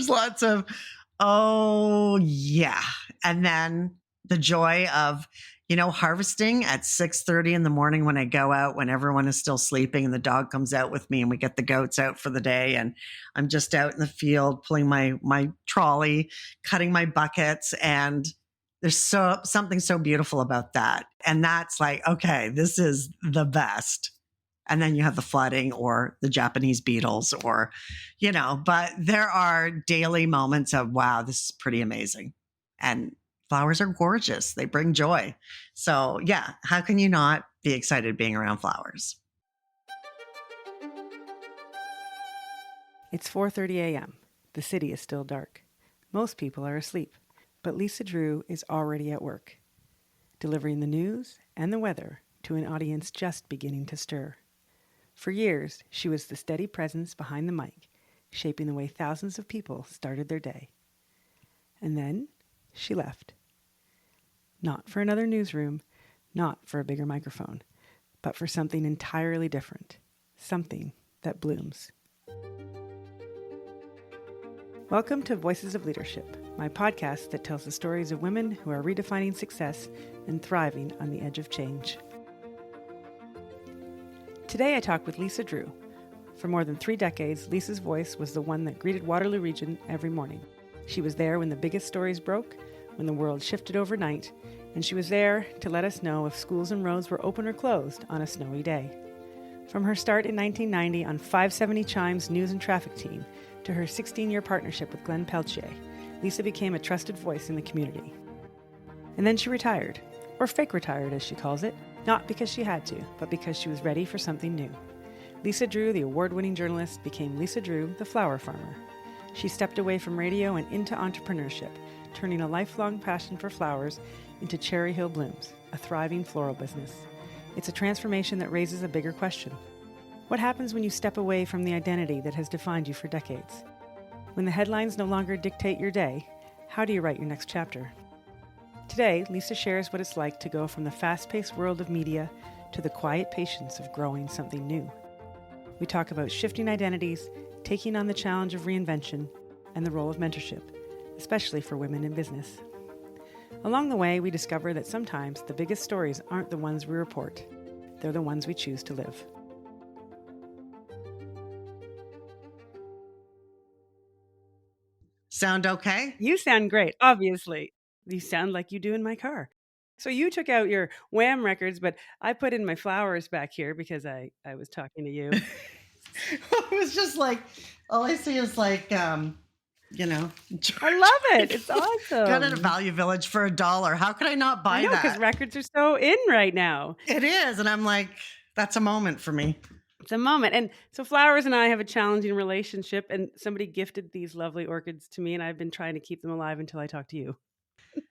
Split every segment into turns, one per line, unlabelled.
There's lots of, oh, yeah. And then the joy of, harvesting at 6:30 in the morning when I go out, when everyone is still sleeping and the dog comes out with me and we get the goats out for the day. And I'm just out in the field pulling my trolley, cutting my buckets. And there's something so beautiful about that. And that's like, okay, this is the best. And then you have the flooding or the Japanese beetles or, but there are daily moments of, wow, this is pretty amazing. And flowers are gorgeous. They bring joy. So yeah, how can you not be excited being around flowers?
It's 4:30 a.m. The city is still dark. Most people are asleep, but Lisa Drew is already at work, delivering the news and the weather to an audience just beginning to stir. For years, she was the steady presence behind the mic, shaping the way thousands of people started their day. And then she left. Not for another newsroom, not for a bigger microphone, but for something entirely different, something that blooms. Welcome to Voices of Leadership, my podcast that tells the stories of women who are redefining success and thriving on the edge of change. Today I talk with Lisa Drew. For more than 3 decades, Lisa's voice was the one that greeted Waterloo Region every morning. She was there when the biggest stories broke, when the world shifted overnight, and she was there to let us know if schools and roads were open or closed on a snowy day. From her start in 1990 on 570 CHYM's news and traffic team to her 16-year partnership with Glenn Pelletier, Lisa became a trusted voice in the community. And then she retired, or fake retired as she calls it, not because she had to, but because she was ready for something new. Lisa Drew, the award-winning journalist, became Lisa Drew, the flower farmer. She stepped away from radio and into entrepreneurship, turning a lifelong passion for flowers into Cherry Hill Blooms, a thriving floral business. It's a transformation that raises a bigger question. What happens when you step away from the identity that has defined you for decades? When the headlines no longer dictate your day, how do you write your next chapter? Today, Lisa shares what it's like to go from the fast-paced world of media to the quiet patience of growing something new. We talk about shifting identities, taking on the challenge of reinvention, and the role of mentorship, especially for women in business. Along the way, we discover that sometimes the biggest stories aren't the ones we report. They're the ones we choose to live.
Sound okay?
You sound great, obviously. You sound like you do in my car. So you took out your Wham records, but I put in my flowers back here because I was talking to you.
It was just like, all I see is like,
I love it. It's awesome.
Got it at Value Village for $1. How could I not buy that?
Because records are so in right now.
It is. And I'm like, that's a moment for me.
It's a moment. And so Flowers and I have a challenging relationship, and somebody gifted these lovely orchids to me, and I've been trying to keep them alive until I talk to you.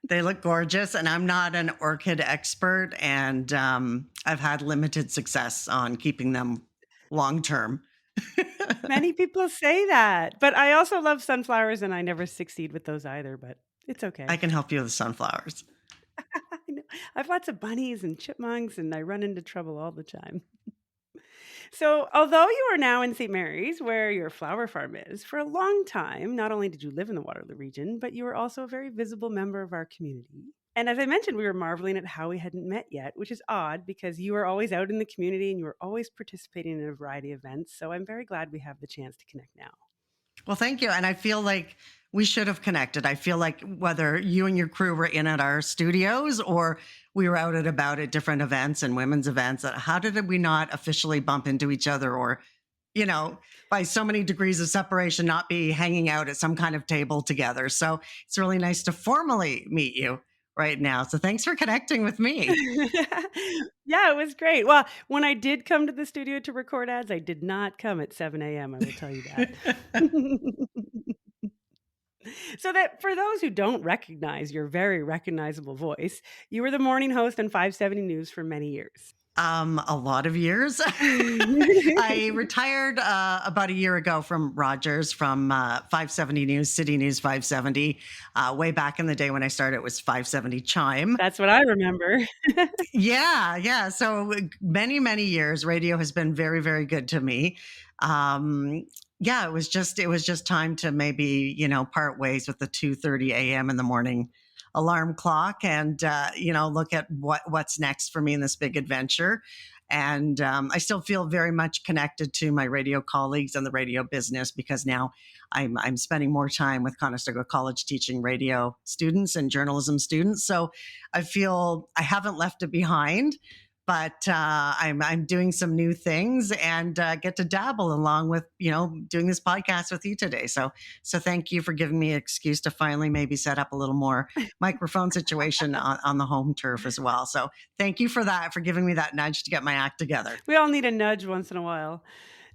They look gorgeous, and I'm not an orchid expert, and I've had limited success on keeping them long-term.
Many people say that, but I also love sunflowers, and I never succeed with those either, but it's okay.
I can help you with sunflowers.
I know. I have lots of bunnies and chipmunks, and I run into trouble all the time. So, although you are now in St. Mary's, where your flower farm is, for a long time, not only did you live in the Waterloo region, but you were also a very visible member of our community. And as I mentioned, we were marveling at how we hadn't met yet, which is odd because you were always out in the community and you were always participating in a variety of events. So I'm very glad we have the chance to connect now.
Well, thank you. And I feel like we should have connected. I feel like whether you and your crew were in at our studios or we were out and about at different events and women's events, how did we not officially bump into each other or, by so many degrees of separation, not be hanging out at some kind of table together? So it's really nice to formally meet you right now. So thanks for connecting with me.
Yeah, it was great. Well, when I did come to the studio to record ads, I did not come at 7 a.m. I will tell you that. So that for those who don't recognize your very recognizable voice, you were the morning host on 570 News for many years.
A lot of years. I retired about a year ago from Rogers, from 570 News, City News 570. Way back in the day when I started, it was 570 CHYM.
That's what I remember.
Yeah. So many, many years, radio has been very, very good to me. Yeah, it was just time to maybe, part ways with the 2:30 a.m. in the morning alarm clock, and look at what's next for me in this big adventure. And I still feel very much connected to my radio colleagues and the radio business, because now I'm spending more time with Conestoga College teaching radio students and journalism students. So I feel I haven't left it behind, but I'm doing some new things, and get to dabble along with doing this podcast with you today. So thank you for giving me an excuse to finally maybe set up a little more microphone situation on the home turf as well. So thank you for that, for giving me that nudge to get my act together.
We all need a nudge once in a while.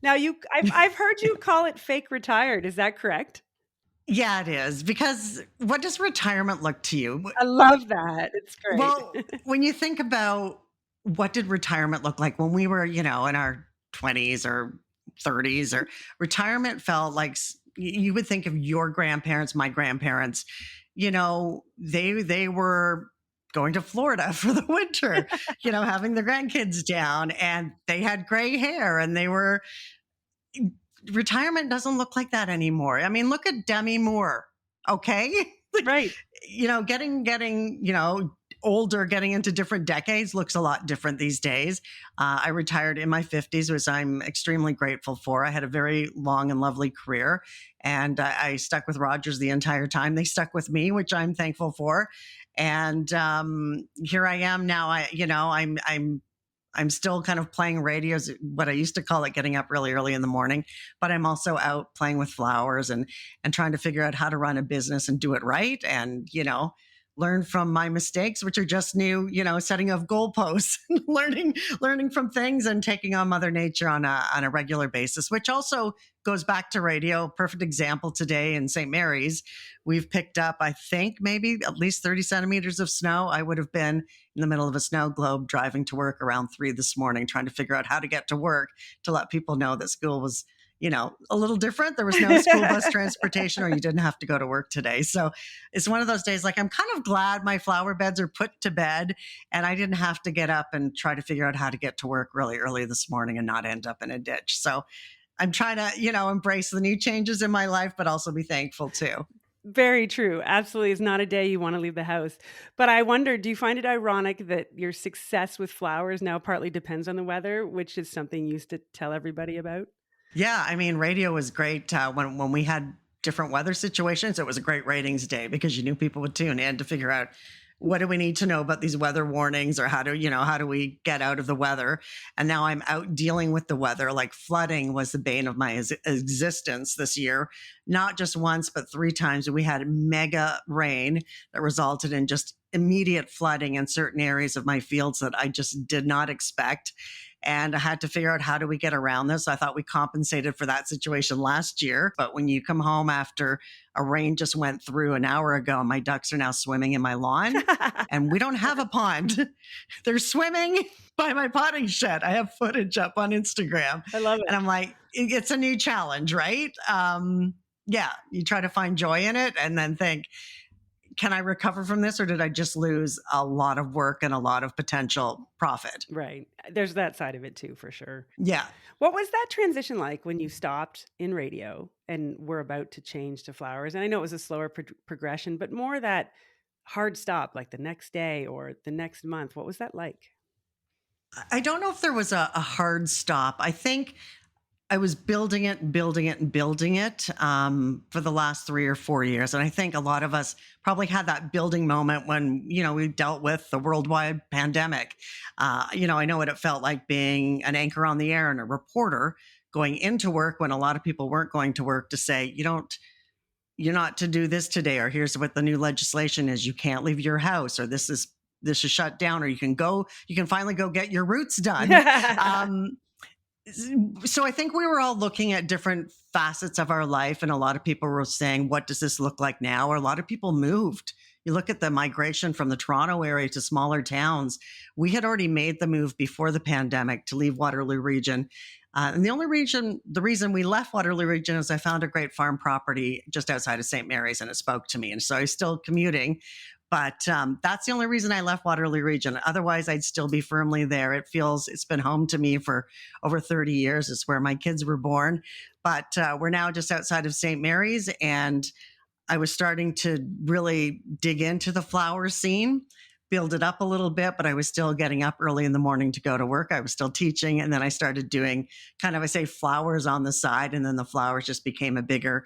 Now, I've heard you call it fake retired. Is that correct?
Yeah, it is, because what does retirement look to you?
I love that. It's great.
Well, when you think about what did retirement look like when we were, in our 20s or 30s, or retirement felt like you would think of your grandparents, my grandparents, they were going to Florida for the winter, having their grandkids down, and they had gray hair, and they were retirement doesn't look like that anymore. I mean, look at Demi Moore. Okay. Like,
Right.
getting, older, getting into different decades looks a lot different these days. I retired in my 50s, which I'm extremely grateful for. I had a very long and lovely career, and I stuck with Rogers the entire time. They stuck with me, which I'm thankful for. And here I am now. I'm still kind of playing radio, what I used to call it, getting up really early in the morning, but I'm also out playing with flowers, and trying to figure out how to run a business and do it right, and learn from my mistakes, which are just new, setting of goalposts, learning from things, and taking on Mother Nature on a regular basis, which also goes back to radio. Perfect example today in St. Mary's. We've picked up, I think, maybe at least 30 centimeters of snow. I would have been in the middle of a snow globe driving to work around 3 this morning, trying to figure out how to get to work to let people know that school was, a little different. There was no school bus transportation, or you didn't have to go to work today. So it's one of those days, like, I'm kind of glad my flower beds are put to bed, and I didn't have to get up and try to figure out how to get to work really early this morning and not end up in a ditch. So I'm trying to, embrace the new changes in my life, but also be thankful too.
Very true. Absolutely. It's not a day you want to leave the house. But I wonder, do you find it ironic that your success with flowers now partly depends on the weather, which is something you used to tell everybody about?
Yeah, I mean, radio was great when we had different weather situations. It was a great ratings day, because you knew people would tune in to figure out, what do we need to know about these weather warnings, or how do we get out of the weather? And now I'm out dealing with the weather. Like, flooding was the bane of my existence this year, not just once, but 3 times. We had mega rain that resulted in just immediate flooding in certain areas of my fields that I just did not expect. And I had to figure out, how do we get around this? I thought we compensated for that situation last year. But when you come home after a rain just went through an hour ago, my ducks are now swimming in my lawn, and we don't have a pond. They're swimming by my potting shed. I have footage up on Instagram.
I love
And
it.
I'm like, it's a new challenge, right? Yeah, you try to find joy in it, and then think, can I recover from this, or did I just lose a lot of work and a lot of potential profit?
Right. There's that side of it too, for sure.
Yeah.
What was that transition like when you stopped in radio and were about to change to flowers? And I know it was a slower progression, but more that hard stop, like the next day or the next month. What was that like?
I don't know if there was a hard stop. I think I was building it, building it, and building it for the last 3 or 4 years. And I think a lot of us probably had that building moment when, we dealt with the worldwide pandemic. I know what it felt like being an anchor on the air and a reporter going into work when a lot of people weren't going to work, to say, you're not to do this today, or here's what the new legislation is. You can't leave your house, or this is shut down, or you can finally go get your roots done. So I think we were all looking at different facets of our life, and a lot of people were saying, what does this look like now? Or a lot of people moved, You look at the migration from the Toronto area to smaller towns. We had already made the move before the pandemic to leave Waterloo Region. And the reason we left Waterloo Region is I found a great farm property just outside of St. Mary's and it spoke to me. And so I was still commuting. But that's the only reason I left Waterloo Region. Otherwise, I'd still be firmly there. It's been home to me for over 30 years. It's where my kids were born. But we're now just outside of St. Mary's. And I was starting to really dig into the flower scene, build it up a little bit, but I was still getting up early in the morning to go to work. I was still teaching. And then I started doing kind of, I say, flowers on the side. And then the flowers just became a bigger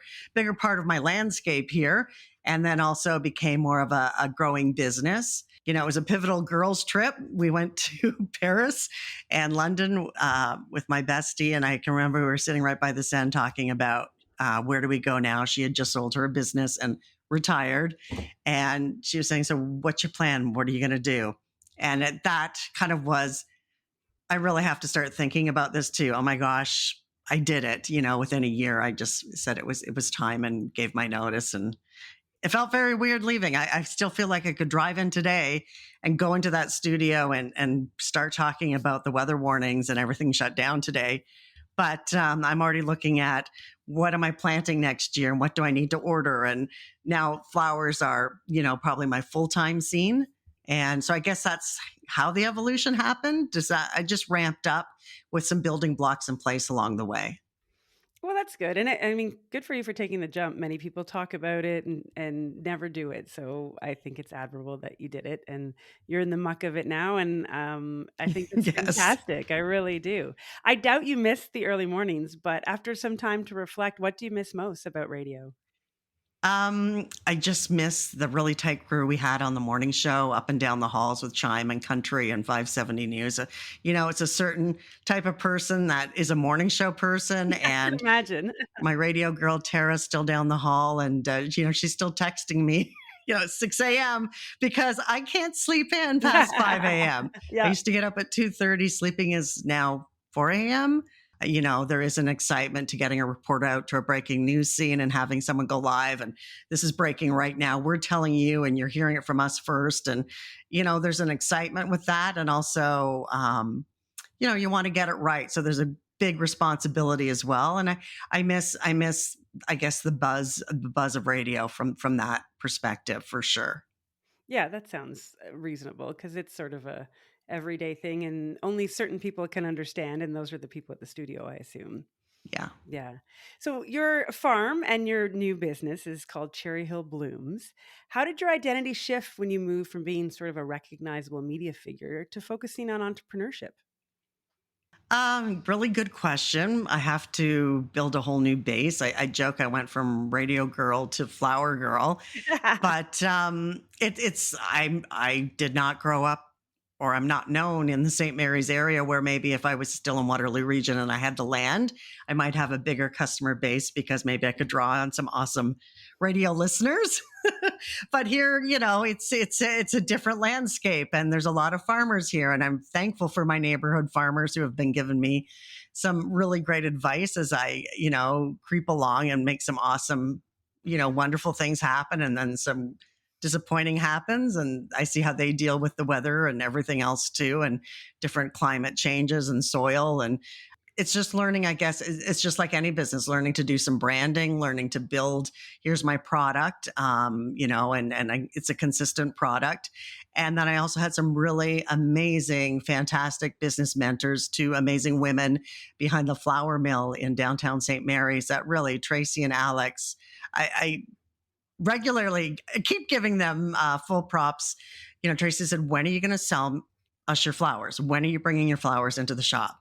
part of my landscape here. And then also became more of a growing business. You know, it was a pivotal girls' trip. We went to Paris and London with my bestie. And I can remember we were sitting right by the Seine talking about where do we go now? She had just sold her business and retired. And she was saying, so what's your plan? What are you going to do? And that kind of was, I really have to start thinking about this too. Oh my gosh, I did it. You know, within a year, I just said it was time and gave my notice. And it felt very weird leaving. I still feel like I could drive in today and go into that studio and start talking about the weather warnings and everything shut down today. But I'm already looking at what am I planting next year and what do I need to order? And now flowers are, you know, probably my full-time scene. And so I guess that's how the evolution happened. I just ramped up with some building blocks in place along the way.
Well, that's good. And I mean, good for you for taking the jump. Many people talk about it and never do it. So I think it's admirable that you did it and you're in the muck of it now. And I think it's
Yes.
fantastic. I really do. I doubt you missed the early mornings, but after some time to reflect, what do you miss most about radio?
I just miss the really tight crew we had on the morning show up and down the halls with CHYM and Country and 570 News. You know, it's a certain type of person that is a morning show person.
I can
And
imagine.
my radio girl, Tara's still down the hall. And, you know, she's still texting me, you know, at 6 a.m. because I can't sleep in past 5 a.m. I
Yeah.
used to get up at 2:30. Sleeping is now 4 a.m. You know, there is an excitement to getting a report out to a breaking news scene and having someone go live. And this is breaking right now. We're telling you, and you're hearing it from us first. And, you know, there's an excitement with that. And also, you know, you want to get it right. So there's a big responsibility as well. And I miss, I guess, the buzz of radio from that perspective for sure.
Yeah, that sounds reasonable because it's sort of a everyday thing and only certain people can understand. And those are the people at the studio, I assume.
Yeah.
Yeah. So your farm and your new business is called Cherry Hill Blooms. How did your identity shift when you moved from being sort of a recognizable media figure to focusing on entrepreneurship?
Really good question. I have to build a whole new base. I joke I went from radio girl to flower girl, but I did not grow up or I'm not known in the St. Mary's area where maybe if I was still in Waterloo Region and I had the land, I might have a bigger customer base because maybe I could draw on some awesome radio listeners. But here, you know, it's a different landscape and there's a lot of farmers here and I'm thankful for my neighborhood farmers who have been giving me some really great advice as I, you know, creep along and make some awesome, you know, wonderful things happen and then some disappointing happens and I see how they deal with the weather and everything else too and different climate changes and soil and it's just learning, I guess. It's just like any business, learning to do some branding, learning to build. Here's my product, you know, it's a consistent product. And then I also had some really amazing, fantastic business mentors, two amazing women behind the flour mill in downtown St. Mary's. That really, Tracy and Alex, I regularly keep giving them full props. You know, Tracy said, "When are you going to sell us your flowers? When are you bringing your flowers into the shop?"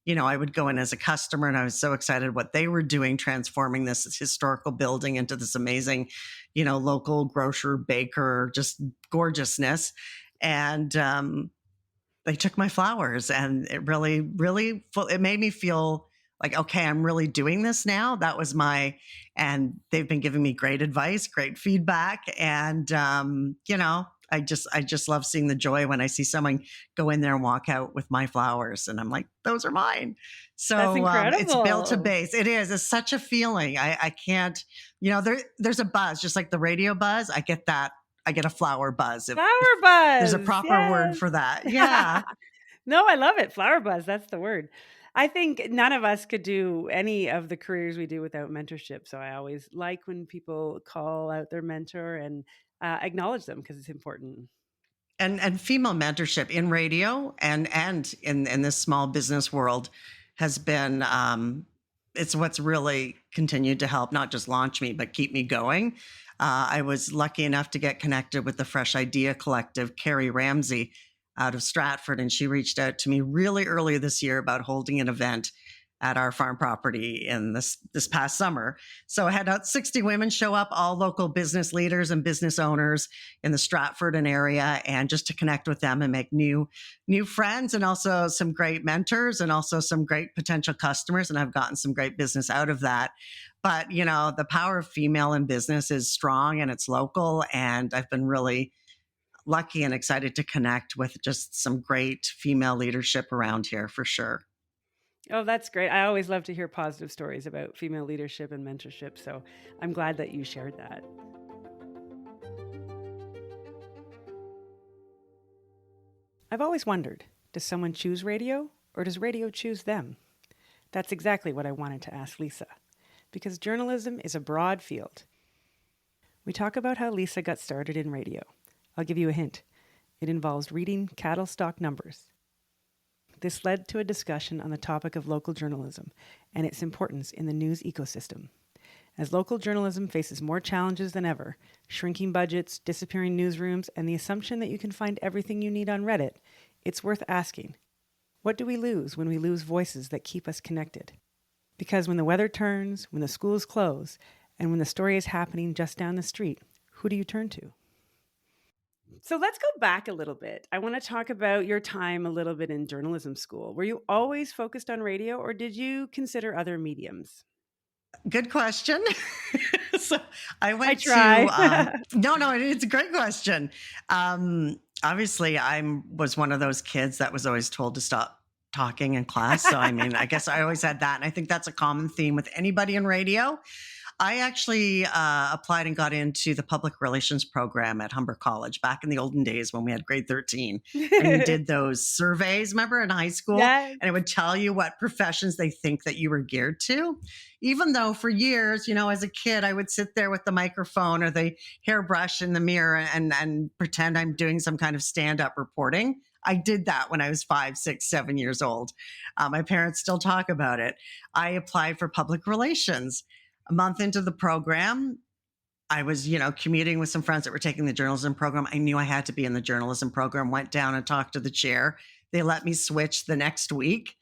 You know, I would go in as a customer and I was so excited what they were doing, transforming this historical building into this amazing, you know, local grocer, baker, just gorgeousness. And they took my flowers and it really, it made me feel like, okay, I'm really doing this now. That was and they've been giving me great advice, great feedback. And, you know, I just love seeing the joy when I see someone go in there and walk out with my flowers. And I'm like, those are mine.
That's
So it's built to
incredible.
base. It is. It's such a feeling. I can't, you know, there's a buzz, just like the radio buzz. I get that I get a flower buzz if
Flower
there's a
buzz.
proper word
Yes.
for that. Yeah.
No, I love it. Flower buzz. That's the word. I think none of us could do any of the careers we do without mentorship. So I always like when people call out their mentor and acknowledge them because it's important.
And female mentorship in radio and in this small business world has been it's what's really continued to help not just launch me but keep me going. I was lucky enough to get connected with the Fresh Idea Collective, Carrie Ramsey out of Stratford, and she reached out to me really early this year about holding an event at our farm property in this past summer. So I had about 60 women show up, all local business leaders and business owners in the Stratford area, and just to connect with them and make new friends, and also some great mentors and also some great potential customers. And I've gotten some great business out of that. But the power of female in business is strong and it's local. And I've been really lucky and excited to connect with just some great female leadership around here for sure.
Oh, that's great. I always love to hear positive stories about female leadership and mentorship. So I'm glad that you shared that. I've always wondered, does someone choose radio or does radio choose them? That's exactly what I wanted to ask Lisa, because journalism is a broad field. We talk about how Lisa got started in radio. I'll give you a hint. It involves reading cattle stock numbers. This led to a discussion on the topic of local journalism and its importance in the news ecosystem. As local journalism faces more challenges than ever, shrinking budgets, disappearing newsrooms, and the assumption that you can find everything you need on Reddit, it's worth asking, what do we lose when we lose voices that keep us connected? Because when the weather turns, when the schools close, and when the story is happening just down the street, who do you turn to? So let's go back a little bit. I want to talk about your time a little bit in journalism school. Were you always focused on radio or did you consider other mediums?
Good question. So I
I
went
try.
to no, it's a great question. Obviously, I was one of those kids that was always told to stop talking in class. So I mean, I guess I always had that, and I think that's a common theme with anybody in radio. I actually applied and got into the public relations program at Humber College back in the olden days when we had grade 13. And you did those surveys, remember, in high school?
Yes.
And it would tell you what professions they think that you were geared to. Even though for years, as a kid, I would sit there with the microphone or the hairbrush in the mirror and pretend I'm doing some kind of stand-up reporting. I did that when I was 5, 6, 7 years old. My parents still talk about it. I applied for public relations. A month into the program, I was, commuting with some friends that were taking the journalism program. I knew I had to be in the journalism program, went down and talked to the chair. They let me switch the next week.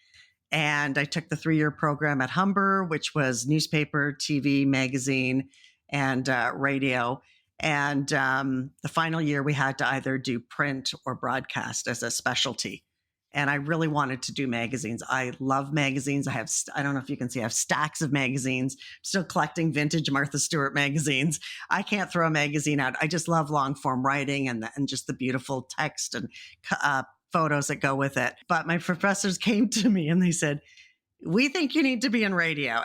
And I took the 3-year program at Humber, which was newspaper, TV, magazine, and radio. And the final year, we had to either do print or broadcast as a specialty. And I really wanted to do magazines. I love magazines. I don't know if you can see, I have stacks of magazines. I'm still collecting vintage Martha Stewart magazines. I can't throw a magazine out. I just love long form writing and just the beautiful text and photos that go with it. But my professors came to me and they said, we think you need to be in radio.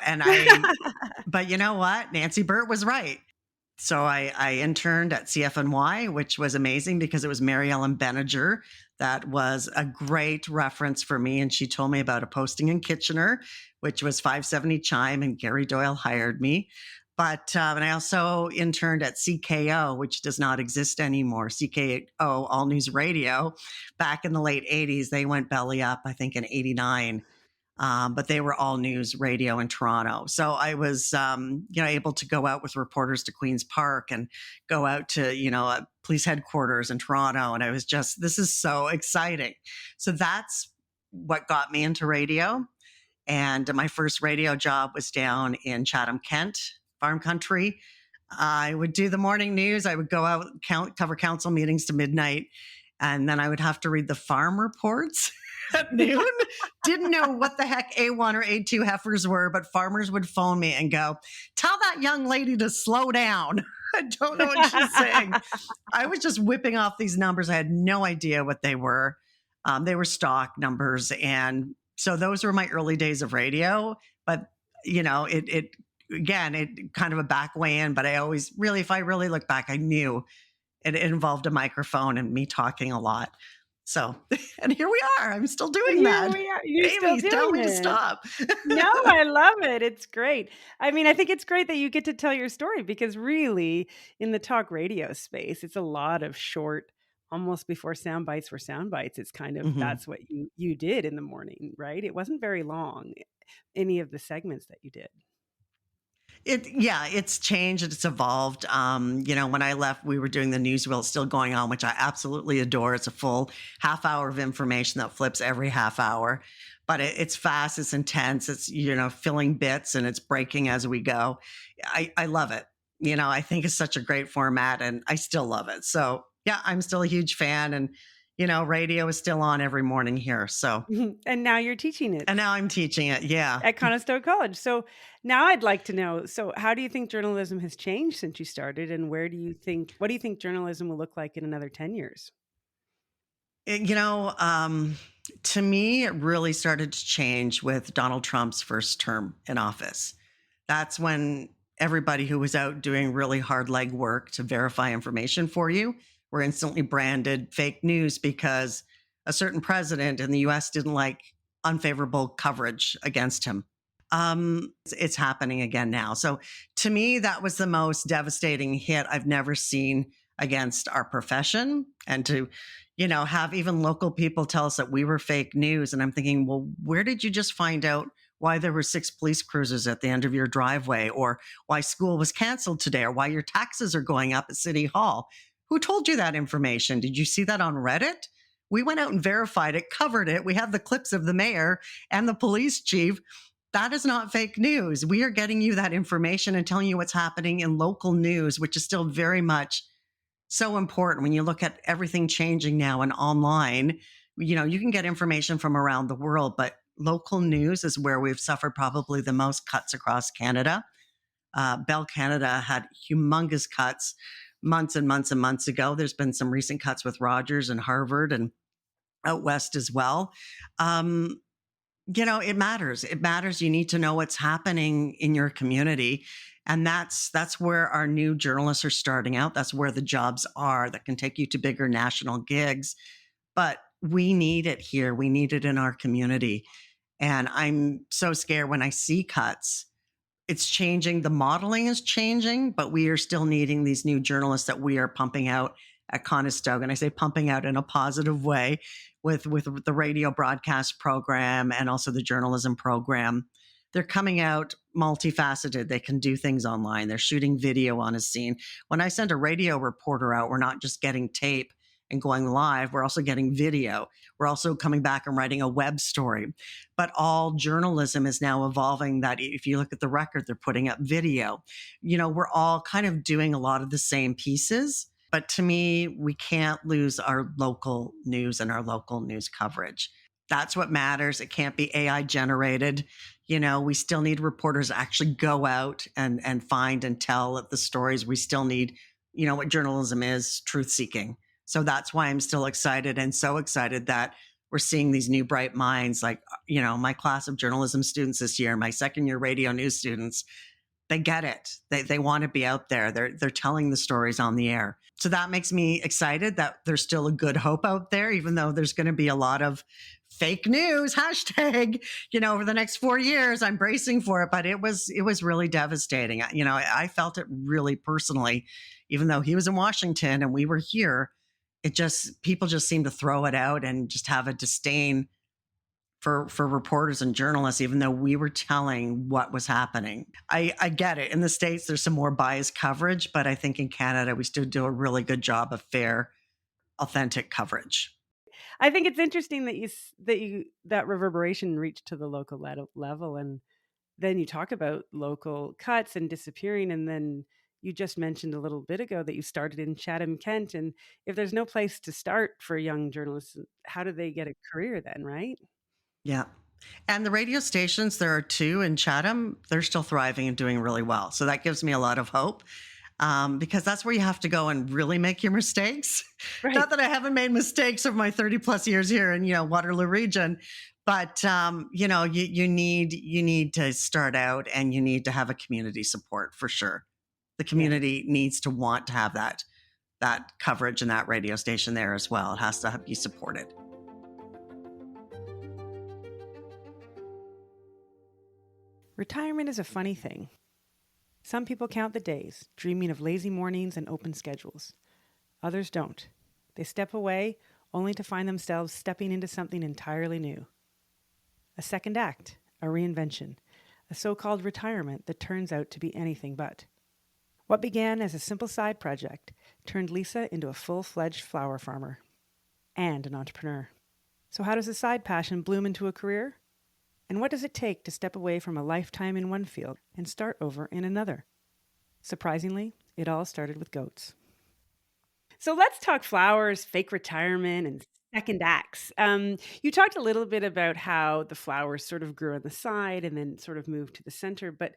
But you know what? Nancy Burt was right. So I interned at CFNY, which was amazing because it was Mary Ellen Benninger. That was a great reference for me. And she told me about a posting in Kitchener, which was 570 CHYM, and Gary Doyle hired me. But and I also interned at CKO, which does not exist anymore. CKO, All News Radio, back in the late 80s. They went belly up, I think, in 89. But they were all news radio in Toronto. So I was, able to go out with reporters to Queen's Park and go out to, police headquarters in Toronto. And I was just, this is so exciting. So that's what got me into radio. And my first radio job was down in Chatham, Kent, farm country. I would do the morning news. I would go out, cover council meetings to midnight. And then I would have to read the farm reports at noon. Didn't know what the heck A1 or A2 heifers were, but farmers would phone me and go, tell that young lady to slow down. I don't know what she's saying. I was just whipping off these numbers. I had no idea what they were. They were stock numbers. And so those were my early days of radio. But, it kind of a back way in, but I always really, if I really look back, I knew it involved a microphone and me talking a lot. So, and here we are. I'm still
And
doing
here
that.
we are. You're still
Amy, tell
doing
me to
it.
stop.
No, I love it. It's great. I mean, I think it's great that you get to tell your story because really, in the talk radio space, it's a lot of short, almost before sound bites were sound bites. It's kind of
Mhm.
that's what you did in the morning, right? It wasn't very long, any of the segments that you did.
Yeah, it's changed. It's evolved. When I left, we were doing the news wheel. It's still going on, which I absolutely adore. It's a full half hour of information that flips every half hour, but it's fast. It's intense. It's filling bits and it's breaking as we go. I love it. I think it's such a great format, and I still love it. So yeah, I'm still a huge fan, and radio is still on every morning here. So
And now you're teaching it
and now I'm teaching it. Yeah.
at Conestoga College. So now I'd like to know, so how do you think journalism has changed since you started and what do you think journalism will look like in another 10 years?
It- you know, um, to me, it really started to change with Donald Trump's first term in office. That's when everybody who was out doing really hard leg work to verify information for you were instantly branded fake news because a certain president in the US didn't like unfavorable coverage against him. It's happening again now. So to me, that was the most devastating hit I've never seen against our profession. And to, have even local people tell us that we were fake news. And I'm thinking, well, where did you just find out why there were 6 police cruisers at the end of your driveway, or why school was canceled today, or why your taxes are going up at City Hall? Who told you that information? Did you see that on Reddit? We went out and verified it, covered it. We have the clips of the mayor and the police chief. That is not fake news. We are getting you that information and telling you what's happening in local news, which is still very much so important when you look at everything changing now and online. You can get information from around the world, but local news is where we've suffered probably the most cuts across Canada. Bell Canada had humongous cuts months and months and months ago. There's been some recent cuts with Rogers and Harvard and out west as well. Um, it matters. It matters. You need to know what's happening in your community. And that's where our new journalists are starting out. That's where the jobs are that can take you to bigger national gigs. But we need it here. We need it in our community. And I'm so scared when I see cuts. It's changing. The modeling is changing, but we are still needing these new journalists that we are pumping out at Conestoga. And I say pumping out in a positive way with the radio broadcast program and also the journalism program. They're coming out multifaceted. They can do things online. They're shooting video on a scene. When I send a radio reporter out, we're not just getting tape and going live. We're also getting video. We're also coming back and writing a web story. But all journalism is now evolving that if you look at the record, they're putting up video. We're all kind of doing a lot of the same pieces. But to me, we can't lose our local news and our local news coverage. That's what matters. It can't be AI generated. We still need reporters to actually go out and find and tell the stories. We still need, what journalism is, truth seeking. So that's why I'm still excited, and so excited that we're seeing these new bright minds like, my class of journalism students this year, my second year radio news students. They get it. They want to be out there. They're telling the stories on the air. So that makes me excited that there's still a good hope out there, even though there's going to be a lot of fake news hashtag, over the next 4 years. I'm bracing for it, but it was really devastating. I felt it really personally, even though he was in Washington and we were here. People just seem to throw it out and just have a disdain for reporters and journalists, even though we were telling what was happening. I get it. In the States, there's some more biased coverage, but I think in Canada, we still do a really good job of fair, authentic coverage.
I think it's interesting that that reverberation reached to the local level, and then you talk about local cuts and disappearing, and then you just mentioned a little bit ago that you started in Chatham, Kent, and if there's no place to start for young journalists, how do they get a career then, right?
Yeah. And the radio stations, there are 2 in Chatham, they're still thriving and doing really well. So that gives me a lot of hope. Because that's where you have to go and really make your mistakes.
Right.
Not that I haven't made mistakes over my 30 plus years here in Waterloo Region, but you need to start out, and you need to have a community support for sure. The
Yeah.
community needs to want to have that that coverage and that radio station there as well. It has to be supported.
Retirement is a funny thing. Some people count the days, dreaming of lazy mornings and open schedules. Others don't. They step away only to find themselves stepping into something entirely new. A second act, a reinvention, a so-called retirement that turns out to be anything but. What began as a simple side project turned Lisa into a full-fledged flower farmer and an entrepreneur. So how does a side passion bloom into a career? And what does it take to step away from a lifetime in one field and start over in another? Surprisingly, it all started with goats. So let's talk flowers, fake retirement, and second acts. You talked a little bit about how the flowers sort of grew on the side and then sort of moved to the center. But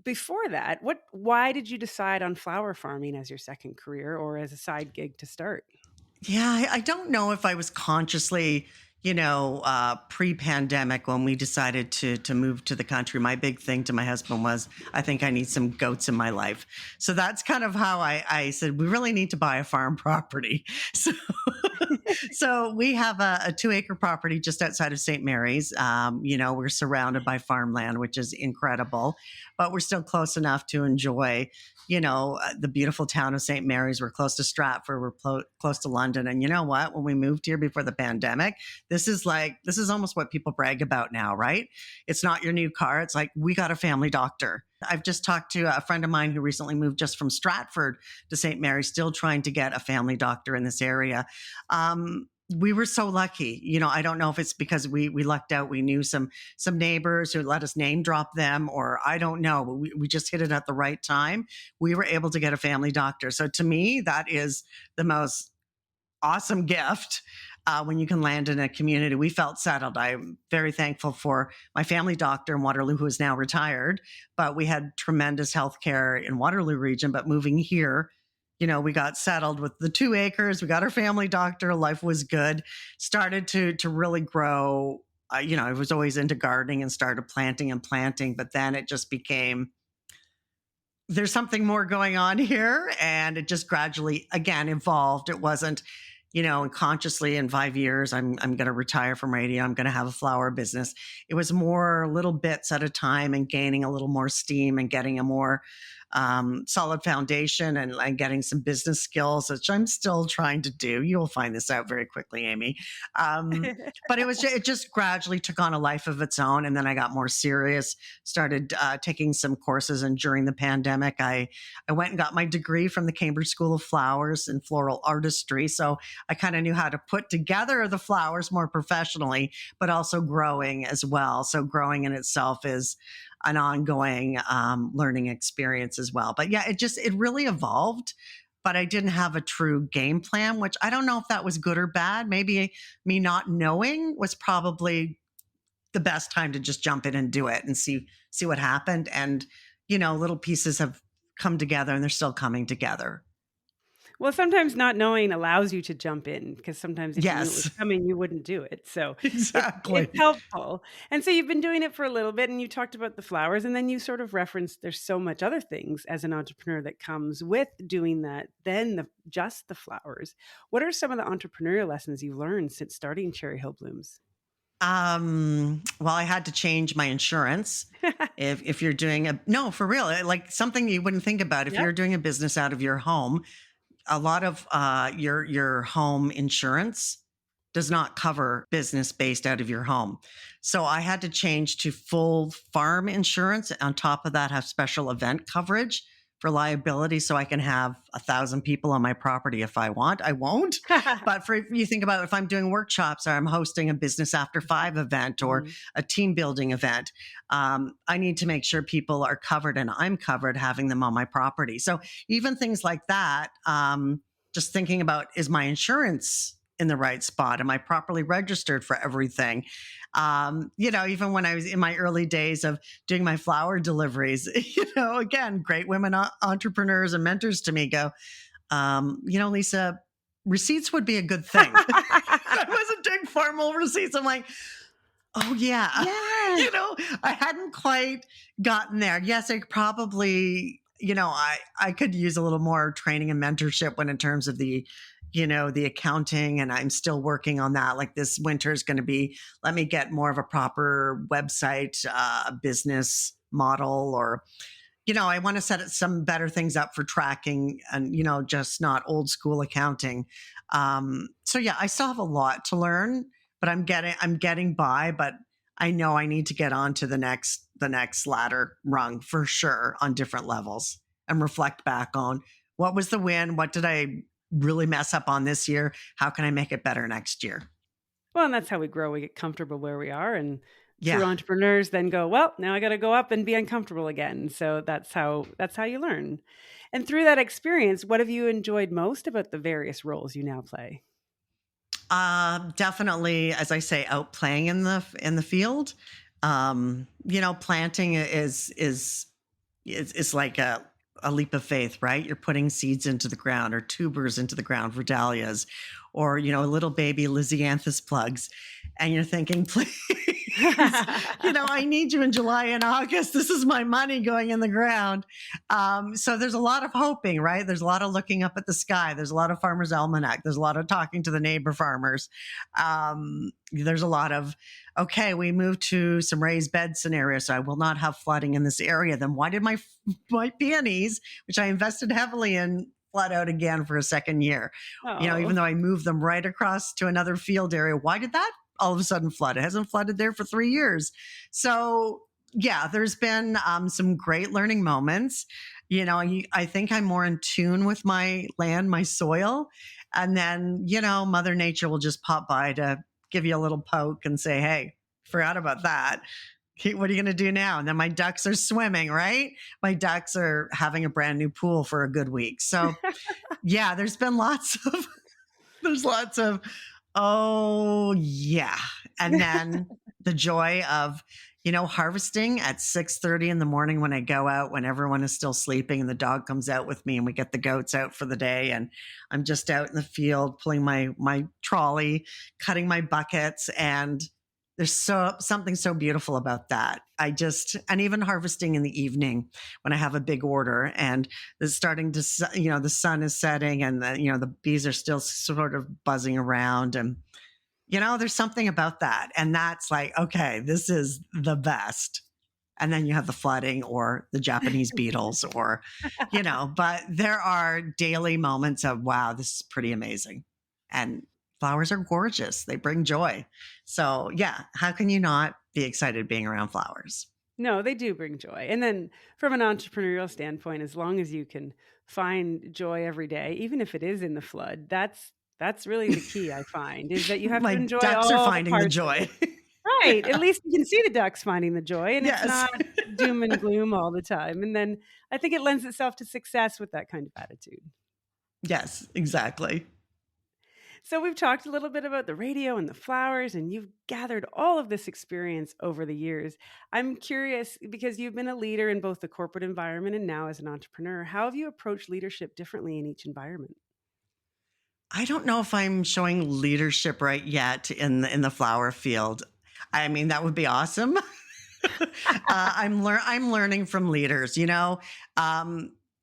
before that, why did you decide on flower farming as your second career or as a side gig to start?
Yeah, I don't know if I was consciously, pre-pandemic when we decided to move to the country. My big thing to my husband was, I think I need some goats in my life. So that's kind of how I said, we really need to buy a farm property. So, so we have a 2-acre property just outside of St. Mary's. We're surrounded by farmland, which is incredible, but we're still close enough to enjoy the beautiful town of St. Mary's. We're close to Stratford. We're close to London. And you know what? When we moved here before the pandemic, this is almost what people brag about now, right? It's not your new car. It's like, we got a family doctor. I've just talked to a friend of mine who recently moved just from Stratford to St. Mary's, still trying to get a family doctor in this area. We were so lucky. I don't know if it's because we lucked out. We knew some neighbors who let us name drop them, or I don't know. But we just hit it at the right time. We were able to get a family doctor. So to me, that is the most awesome gift when you can land in a community. We felt settled. I'm very thankful for my family doctor in Waterloo, who is now retired, but we had tremendous health care in Waterloo Region. But moving here, we got settled with the 2 acres. We got our family doctor. Life was good. Started to really grow. I was always into gardening and started planting, but then it just became, there's something more going on here. And it just gradually, again, evolved. It wasn't, consciously in 5 years, I'm going to retire from radio. I'm going to have a flower business. It was more little bits at a time and gaining a little more steam and getting a more solid foundation and getting some business skills, which I'm still trying to do. You'll find this out very quickly, Amy. But it just gradually took on a life of its own. And then I got more serious, started taking some courses. And during the pandemic, I went and got my degree from the Cambridge School of Flowers in floral artistry. So I kind of knew how to put together the flowers more professionally, but also growing as well. So growing in itself is an ongoing learning experience as well. But yeah, it really evolved, but I didn't have a true game plan, which I don't know if that was good or bad. Maybe me not knowing was probably the best time to just jump in and do it and see what happened. And, little pieces have come together and they're still coming together.
Well, sometimes not knowing allows you to jump in, because sometimes if you knew it was
Yes,
coming, you wouldn't do it. So
exactly.
it's helpful. And so you've been doing it for a little bit, and you talked about the flowers, and then you sort of referenced there's so much other things as an entrepreneur that comes with doing that than just the flowers. What are some of the entrepreneurial lessons you've learned since starting Cherry Hill Blooms?
Well, I had to change my insurance. If you're doing no, for real, like something you wouldn't think about. If
Yep.
you're doing a business out of your home, a lot of your home insurance does not cover business based out of your home. So I had to change to full farm insurance. On top of that, have special event coverage for liability, so I can have 1,000 people on my property if I want. I won't. But if you think about if I'm doing workshops or I'm hosting a business after 5 event or
Mhm.
a team building event, I need to make sure people are covered and I'm covered having them on my property. So even things like that, just thinking about, is my insurance in the right spot? Am I properly registered for everything? Even when I was in my early days of doing my flower deliveries, again, great women entrepreneurs and mentors to me go, Lisa, receipts would be a good thing. I wasn't doing formal receipts. I'm like, oh yeah.
Yeah.
I hadn't quite gotten there. Yes, I probably, I could use a little more training and mentorship when in terms of the accounting, and I'm still working on that. Like this winter is going to be, let me get more of a proper website, business model, or I want to set some better things up for tracking and, just not old school accounting. So yeah, I still have a lot to learn, but I'm getting by, but I know I need to get on to the next ladder rung for sure on different levels and reflect back on what was the win? What did I really mess up on this year? How can I make it better next year?
Well, and that's how we grow. We get comfortable where we are, and true
Yeah.
entrepreneurs then go, "Well, now I gotta go up and be uncomfortable again." So that's how you learn. And through that experience, what have you enjoyed most about the various roles you now play?
Definitely, as I say, out playing in the field. Planting is like a leap of faith, right? You're putting seeds into the ground or tubers into the ground for dahlias, or little baby Lysianthus plugs, and you're thinking, please, I need you in July and August. This is my money going in the ground. So there's a lot of hoping, right? There's a lot of looking up at the sky. There's a lot of farmers' almanac. There's a lot of talking to the neighbor farmers. There's a lot of, okay, we moved to some raised bed scenario, so I will not have flooding in this area. Then why did my peonies, which I invested heavily in, flood out again for a second year? Even
Oh.
though I moved them right across to another field area, why did that all of a sudden flood? It hasn't flooded there for 3 years. So yeah, there's been some great learning moments. I think I'm more in tune with my land, my soil. And then, Mother Nature will just pop by to give you a little poke and say, hey, forgot about that. What are you going to do now? And then my ducks are swimming, right? My ducks are having a brand new pool for a good week. So yeah, there's been lots of, oh yeah. And then the joy of, harvesting at 6:30 in the morning when I go out, when everyone is still sleeping, and the dog comes out with me and we get the goats out for the day. And I'm just out in the field pulling my trolley, cutting my buckets. And there's something so beautiful about that. And even harvesting in the evening when I have a big order and it's starting to, the sun is setting, and the bees are still sort of buzzing around. And there's something about that. And that's like, okay, this is the best. And then you have the flooding or the Japanese beetles, but there are daily moments of, wow, this is pretty amazing. And flowers are gorgeous. They bring joy. So yeah, how can you not be excited being around flowers?
No, they do bring joy. And then from an entrepreneurial standpoint, as long as you can find joy every day, even if it is in the flood, that's really the key I find, is that you have to
My
enjoy
ducks are
all the
finding the
parts of
joy.
it. Right. At
Yeah.
least you can see the ducks finding the joy and it's
Yes.
not doom and gloom all the time. And then I think it lends itself to success with that kind of attitude.
Yes, exactly.
So we've talked a little bit about the radio and the flowers, and you've gathered all of this experience over the years. I'm curious because you've been a leader in both the corporate environment and now as an entrepreneur. How have you approached leadership differently in each environment?
I don't know if I'm showing leadership right yet in the flower field. I mean, that would be awesome. I'm learning from leaders.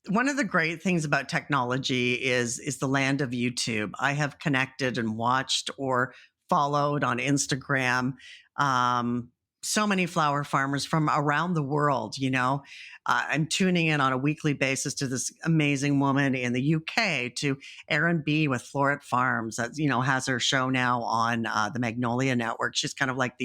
One of the great things about technology is the land of YouTube. I have connected and watched or followed on Instagram. Um, so many flower farmers from around the world. I'm tuning in on a weekly basis to this amazing woman in the UK, to Erin B with Floret Farms, that has her show now on the Magnolia Network. She's kind of like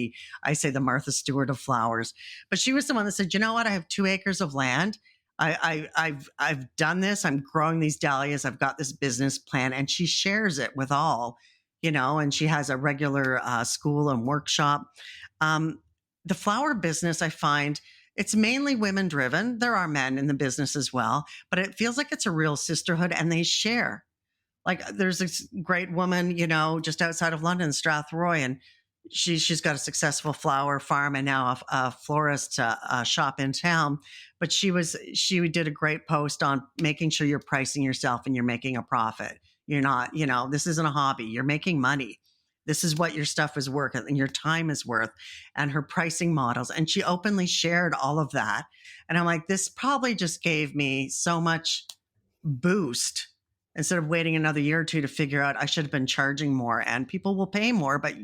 I say, the Martha Stewart of flowers. But she was the one that said, you know what? I have 2 acres of land. I've done this. I'm growing these dahlias. I've got this business plan, and she shares it with all, and she has a regular school and workshop. Um, the flower business, I find, it's mainly women driven. There are men in the business as well, but it feels like it's a real sisterhood, and they share. Like there's this great woman, just outside of London, Strathroy, and she's got a successful flower farm and now a florist shop in town. But she did a great post on making sure you're pricing yourself and you're making a profit. You're not, this isn't a hobby. You're making money. This is what your stuff is worth and your time is worth, and her pricing models. And she openly shared all of that. And I'm like, this probably just gave me so much boost instead of waiting another year or two to figure out I should have been charging more. And people will pay more, but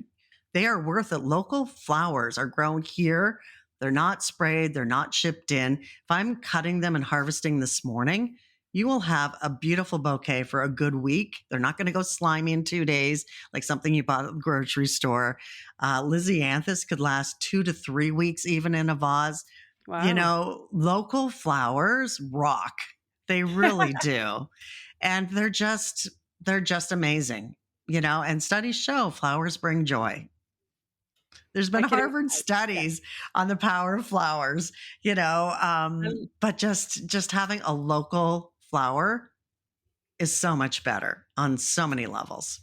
they are worth it. Local flowers are grown here. They're not sprayed, they're not shipped in. If I'm cutting them and harvesting this morning, you will have a beautiful bouquet for a good week. They're not going to go slimy in 2 days like something you bought at the grocery store. Lysianthus could last 2 to 3 weeks, even in a vase.
Wow.
Local flowers rock. They really do. And they're just amazing, and studies show flowers bring joy. There's
I
been
can
Harvard
imagine.
studies on the power of flowers,
Yeah.
but just having a local flower is so much better on so many levels.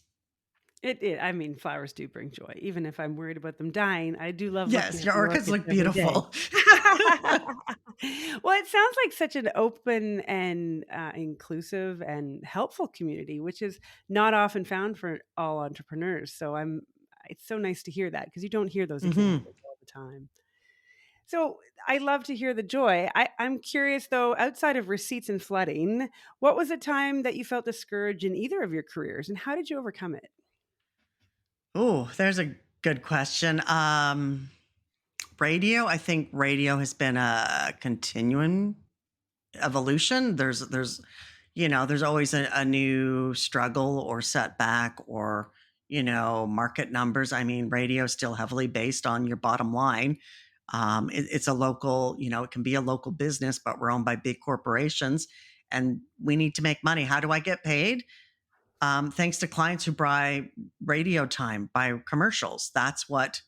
I mean, flowers do bring joy. Even if I'm worried about them dying, I do love looking
Yes,
at
your
the
orchids
orchids
look
every day.
beautiful.
Well, it sounds like such an open and inclusive and helpful community, which is not often found for all entrepreneurs. It's so nice to hear that because you don't hear those
Mhm.
examples all the time. So I love to hear the joy. I'm curious though, outside of receipts and flooding, what was a time that you felt discouraged in either of your careers and how did you overcome it?
Oh, there's a good question. Radio, I think radio has been a continuing evolution. There's always a new struggle or setback or, market numbers. I mean, radio is still heavily based on your bottom line. It's a local, it can be a local business, but we're owned by big corporations and we need to make money. How do I get paid? Thanks to clients who buy radio time, buy commercials. That's what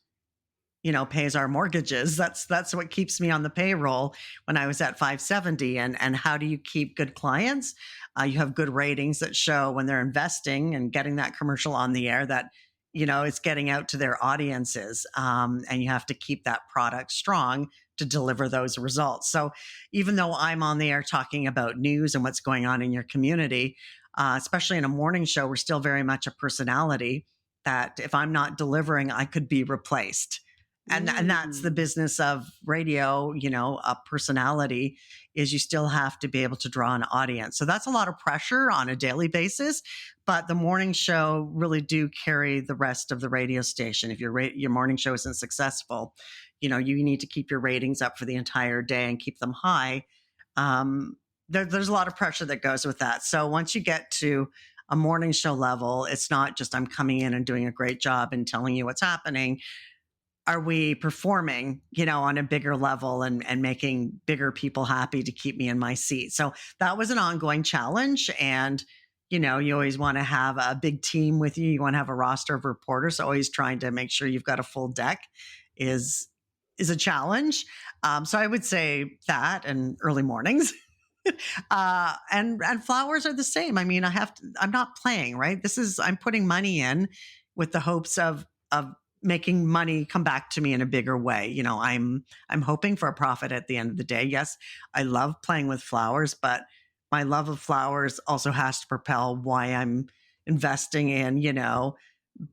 pays our mortgages. That's what keeps me on the payroll when I was at 570. And how do you keep good clients? You have good ratings that show when they're investing and getting that commercial on the air that it's getting out to their audiences. And you have to keep that product strong to deliver those results. So even though I'm on the air talking about news and what's going on in your community, especially in a morning show, we're still very much a personality that if I'm not delivering, I could be replaced, and that's the
Mm.
business of radio. A personality is you still have to be able to draw an audience, so that's a lot of pressure on a daily basis. But the morning show really do carry the rest of the radio station. If your morning show isn't successful, you need to keep your ratings up for the entire day and keep them high. There's a lot of pressure that goes with that. So once you get to a morning show level, it's not just I'm coming in and doing a great job and telling you what's happening. Are we performing, on a bigger level and making bigger people happy to keep me in my seat? So that was an ongoing challenge. And, you always want to have a big team with you. You want to have a roster of reporters. So always trying to make sure you've got a full deck is is a challenge. So I would say that and early mornings. And flowers are the same. I mean, I'm not playing, right? I'm putting money in with the hopes of making money come back to me in a bigger way. I'm hoping for a profit at the end of the day. Yes, I love playing with flowers, but my love of flowers also has to propel why I'm investing in,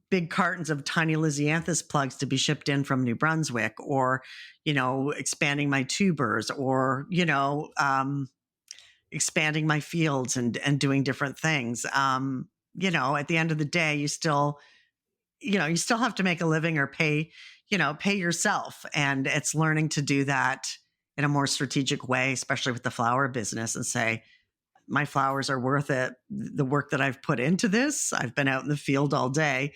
big cartons of tiny Lysianthus plugs to be shipped in from New Brunswick, or, expanding my tubers, or, expanding my fields and doing different things. At the end of the day, you still have to make a living or pay yourself. And it's learning to do that in a more strategic way, especially with the flower business, and say, my flowers are worth it. The work that I've put into this, I've been out in the field all day.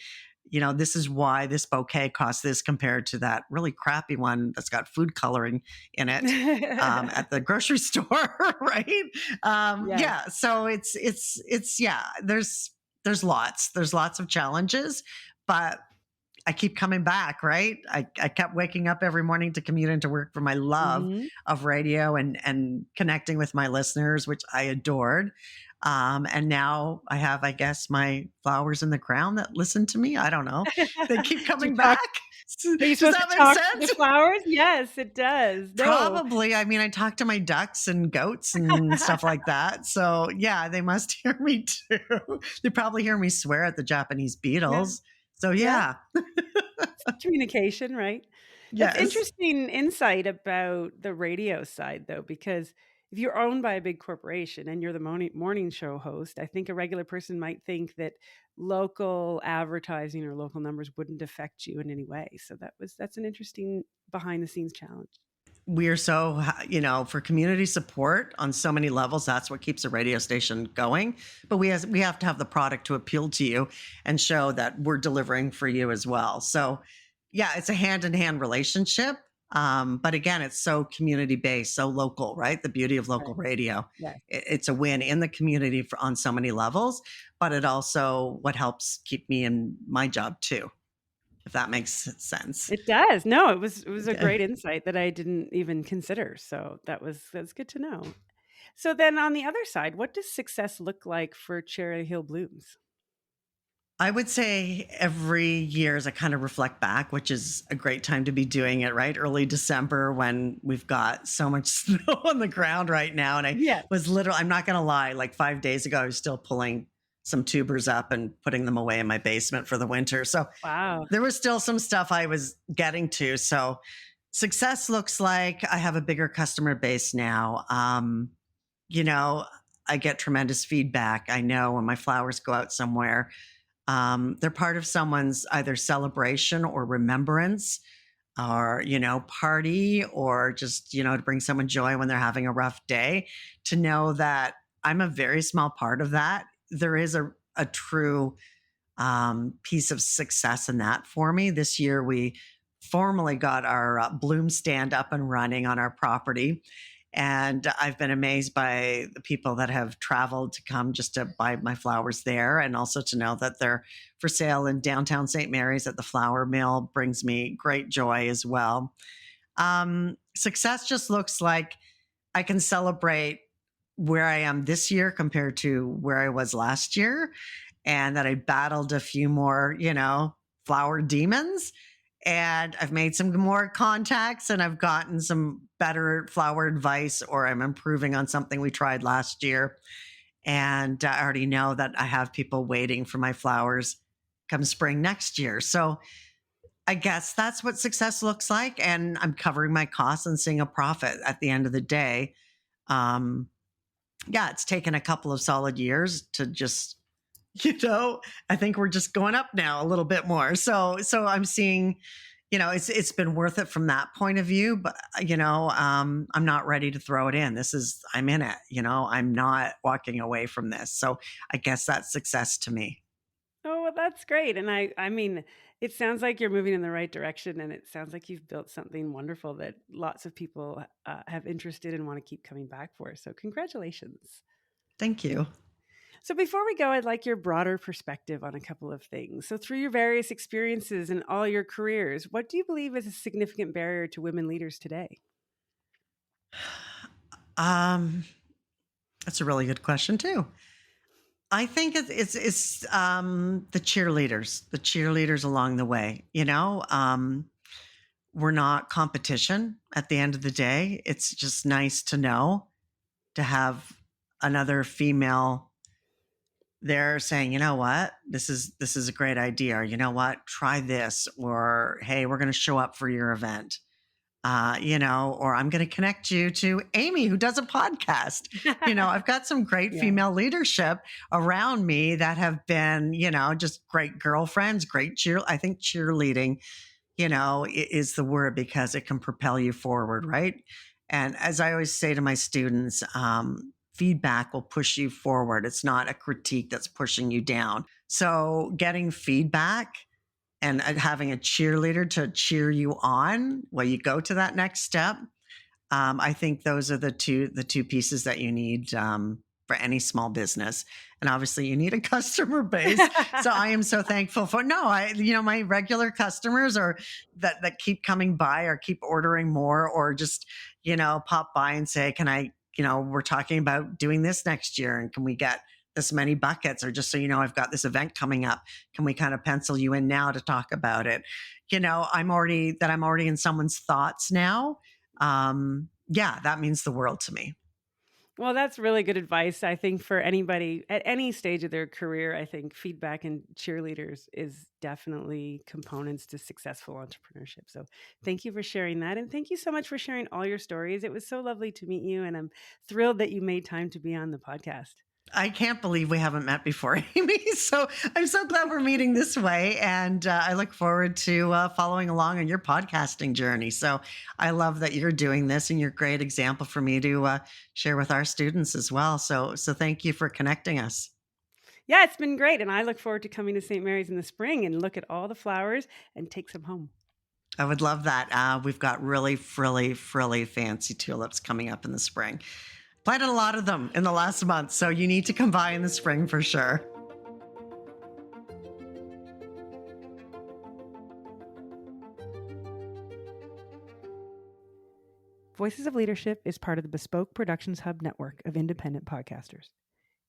This is why this bouquet costs this compared to that really crappy one that's got food coloring in it at the grocery store, right?
Yes.
Yeah. So yeah. There's lots of challenges, but I keep coming back, right? I kept waking up every morning to commute into work for my love
Mhm.
of radio and connecting with my listeners, which I adored. And now I have, I guess, my flowers in the ground that listen to me. I don't know. They keep
Do you
coming
talk
back.
Are you
Does
supposed to
that make
talk to the
sense?
flowers? Yes, it does. No.
Probably. I mean, I talk to my ducks and goats and stuff like that. So, yeah, they must hear me too. They probably hear me swear at the Japanese
Yeah.
beetles. So
Yeah,
yeah,
communication, right? That's
yes.
interesting insight about the radio side, though, because if you're owned by a big corporation and you're the morning show host, I think a regular person might think that local advertising or local numbers wouldn't affect you in any way. So that's an interesting behind the scenes challenge.
We're so, for community support on so many levels, that's what keeps a radio station going. But we have to have the product to appeal to you and show that we're delivering for you as well. So yeah, it's a hand in hand relationship. But again, it's so community based, so local, right? The beauty of local
Right.
radio.
Yes.
It's a win in the community on so many levels, but it also what helps keep me in my job too, if that makes sense.
It does. No, it was a
Okay.
great insight that I didn't even consider. So that's good to know. So then on the other side, what does success look like for Cherry Hill Blooms?
I would say every year as I kind of reflect back, which is a great time to be doing it, right? Early December when we've got so much snow on the ground right now. And I
Yes.
was literally, I'm not going to lie, like 5 days ago, I was still pulling some tubers up and putting them away in my basement for the winter. So
Wow.
there was still some stuff I was getting to. So success looks like I have a bigger customer base now. You know, I get tremendous feedback. I know when my flowers go out somewhere, they're part of someone's either celebration or remembrance or, party or just, to bring someone joy when they're having a rough day. To know that I'm a very small part of that. There is a true piece of success in that for me. This year, we formally got our bloom stand up and running on our property. And I've been amazed by the people that have traveled to come just to buy my flowers there. And also to know that they're for sale in downtown St. Mary's at the flower mill brings me great joy as well. Success just looks like I can celebrate where I am this year compared to where I was last year, and that I battled a few more, flower demons. And I've made some more contacts and I've gotten some better flower advice, or I'm improving on something we tried last year. And I already know that I have people waiting for my flowers come spring next year. So I guess that's what success looks like. And I'm covering my costs and seeing a profit at the end of the day. Um, yeah, it's taken a couple of solid years to just, I think we're just going up now a little bit more. So I'm seeing, it's been worth it from that point of view, but I'm not ready to throw it in. I'm in it, I'm not walking away from this. So I guess that's success to me.
Oh, well, that's great. And I mean, it sounds like you're moving in the right direction, and it sounds like you've built something wonderful that lots of people have interested and want to keep coming back for. So congratulations.
Thank you.
So before we go, I'd like your broader perspective on a couple of things. So through your various experiences and all your careers, what do you believe is a significant barrier to women leaders today?
Um, that's a really good question too. I think it's the cheerleaders along the way. We're not competition at the end of the day. It's just nice to know to have another female there saying, you know what, this is a great idea, or you know what, try this, or hey, we're going to show up for your event. Or I'm going to connect you to Amy, who does a podcast. I've got some great
Yeah.
female leadership around me that have been, just great girlfriends, great I think cheerleading, is the word because it can propel you forward, right? And as I always say to my students, feedback will push you forward. It's not a critique that's pushing you down. So getting feedback and having a cheerleader to cheer you on while you go to that next step. I think those are the two pieces that you need for any small business, and obviously you need a customer base. So I am so thankful for my regular customers or that keep coming by or keep ordering more or just pop by and say, can I, we're talking about doing this next year, and can we get this many buckets, or just so I've got this event coming up. Can we kind of pencil you in now to talk about it? I'm already in someone's thoughts now. Yeah, that means the world to me.
Well, that's really good advice. I think for anybody at any stage of their career, I think feedback and cheerleaders is definitely components to successful entrepreneurship. So thank you for sharing that. And thank you so much for sharing all your stories. It was so lovely to meet you. And I'm thrilled that you made time to be on the podcast.
I can't believe we haven't met before, Amy. So I'm so glad we're meeting this way. And I look forward to following along on your podcasting journey. So I love that you're doing this and you're a great example for me to share with our students as well. So thank you for connecting us.
Yeah, it's been great. And I look forward to coming to St. Mary's in the spring and look at all the flowers and take some home.
I would love that. We've got really frilly fancy tulips coming up in the spring. Planted a lot of them in the last month. So you need to come by in the spring for sure.
Voices of Leadership is part of the Bespoke Productions Hub network of independent podcasters.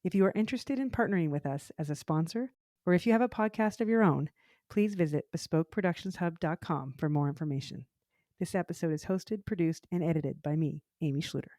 If you are interested in partnering with us as a sponsor, or if you have a podcast of your own, please visit bespokeproductionshub.com for more information. This episode is hosted, produced, and edited by me, Amy Schluter.